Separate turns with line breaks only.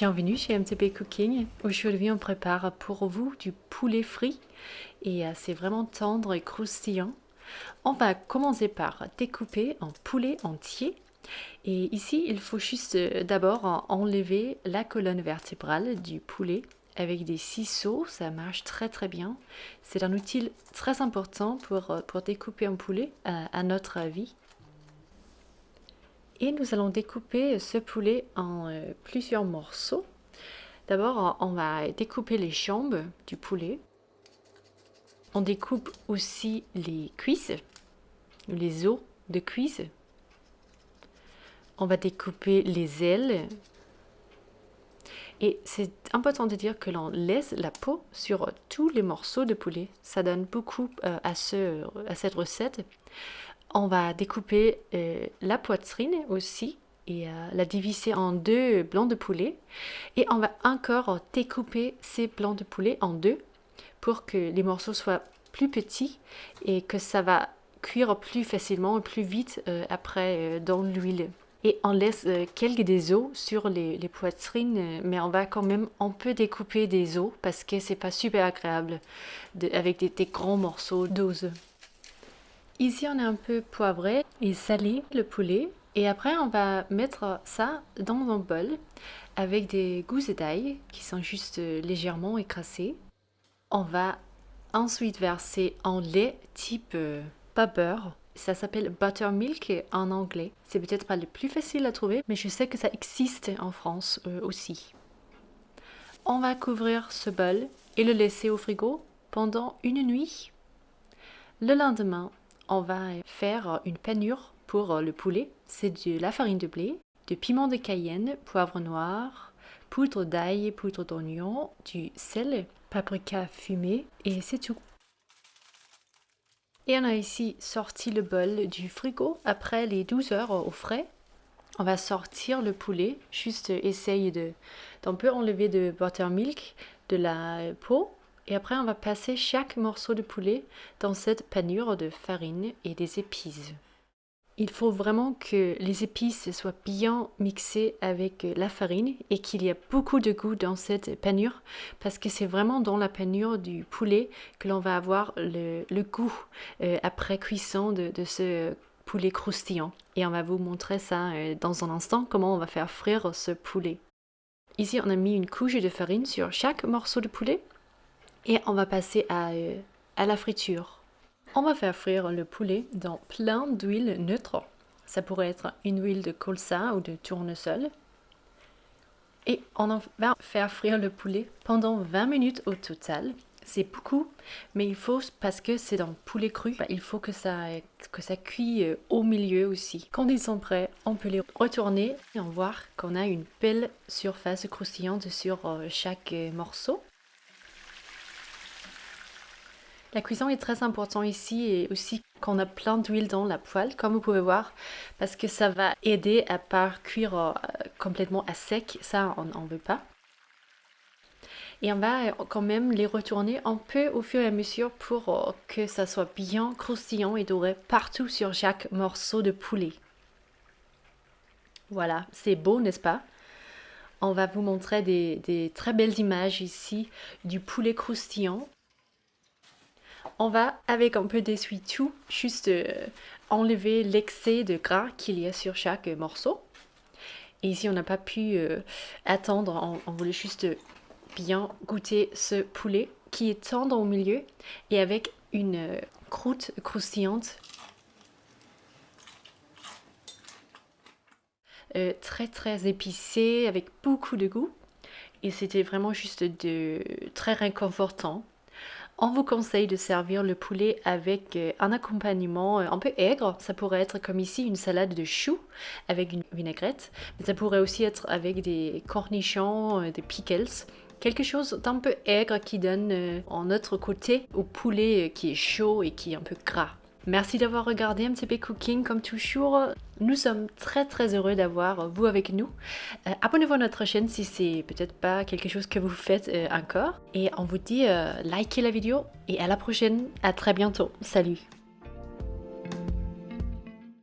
Bienvenue chez MTP Cooking. Aujourd'hui, on prépare pour vous du poulet frit et c'est vraiment tendre et croustillant. On va commencer par découper un poulet entier. Et ici, il faut juste d'abord enlever la colonne vertébrale du poulet avec des ciseaux. Ça marche très très bien. C'est un outil très important pour découper un poulet à notre avis. Et nous allons découper ce poulet en plusieurs morceaux. D'abord, on va découper les jambes du poulet. On découpe aussi les cuisses, les os de cuisses. On va découper les ailes. Et c'est important de dire que l'on laisse la peau sur tous les morceaux de poulet. Ça donne beaucoup à cette recette. On va découper la poitrine aussi et la diviser en deux blancs de poulet. Et on va encore découper ces blancs de poulet en deux pour que les morceaux soient plus petits et que ça va cuire plus facilement et plus vite après dans l'huile. Et on laisse quelques des os sur les poitrines, mais on va quand même un peu découper des os parce que c'est pas super agréable avec des grands morceaux d'os. Ici, on a un peu poivré et salé le poulet. Et après, on va mettre ça dans un bol avec des gousses d'ail qui sont juste légèrement écrasées. On va ensuite verser un lait type pas beurre. Ça s'appelle buttermilk en anglais. C'est peut-être pas le plus facile à trouver, mais je sais que ça existe en France aussi. On va couvrir ce bol et le laisser au frigo pendant une nuit. Le lendemain, on va faire une panure pour le poulet. C'est de la farine de blé, de piment de Cayenne, poivre noir, poudre d'ail, poudre d'oignon, du sel, paprika fumé et c'est tout. Et on a ici sorti le bol du frigo après les 12 heures au frais. On va sortir le poulet, juste essayer d'un peu enlever de buttermilk de la peau. Et après, on va passer chaque morceau de poulet dans cette panure de farine et des épices. Il faut vraiment que les épices soient bien mixées avec la farine et qu'il y ait beaucoup de goût dans cette panure parce que c'est vraiment dans la panure du poulet que l'on va avoir le goût après cuisson de ce poulet croustillant. Et on va vous montrer ça dans un instant, comment on va faire frire ce poulet. Ici, on a mis une couche de farine sur chaque morceau de poulet. Et on va passer à la friture. On va faire frire le poulet dans plein d'huile neutre. Ça pourrait être une huile de colza ou de tournesol. Et on va faire frire le poulet pendant 20 minutes au total. C'est beaucoup, mais il faut, parce que c'est dans poulet cru, il faut que ça cuit au milieu aussi. Quand ils sont prêts, on peut les retourner et on voit qu'on a une belle surface croustillante sur chaque morceau. La cuisson est très importante ici et aussi qu'on a plein d'huile dans la poêle, comme vous pouvez voir, parce que ça va aider à ne pas cuire complètement à sec, ça on n'en veut pas. Et on va quand même les retourner un peu au fur et à mesure pour que ça soit bien croustillant et doré partout sur chaque morceau de poulet. Voilà, c'est beau, n'est-ce pas? On va vous montrer des très belles images ici du poulet croustillant. On va, avec un peu d'essuie-tout, juste enlever l'excès de gras qu'il y a sur chaque morceau. Et ici, on n'a pas pu attendre, on voulait juste bien goûter ce poulet qui est tendre au milieu et avec une croûte croustillante. Très très épicé, avec beaucoup de goût. Et c'était vraiment juste très réconfortant. On vous conseille de servir le poulet avec un accompagnement un peu aigre. Ça pourrait être comme ici une salade de choux avec une vinaigrette. Mais ça pourrait aussi être avec des cornichons, des pickles. Quelque chose d'un peu aigre qui donne un autre côté au poulet qui est chaud et qui est un peu gras. Merci d'avoir regardé MTP Cooking comme toujours. Nous sommes très très heureux d'avoir vous avec nous. Abonnez-vous à notre chaîne si c'est peut-être pas quelque chose que vous faites encore. Et on vous dit likez la vidéo et à la prochaine. À très bientôt. Salut.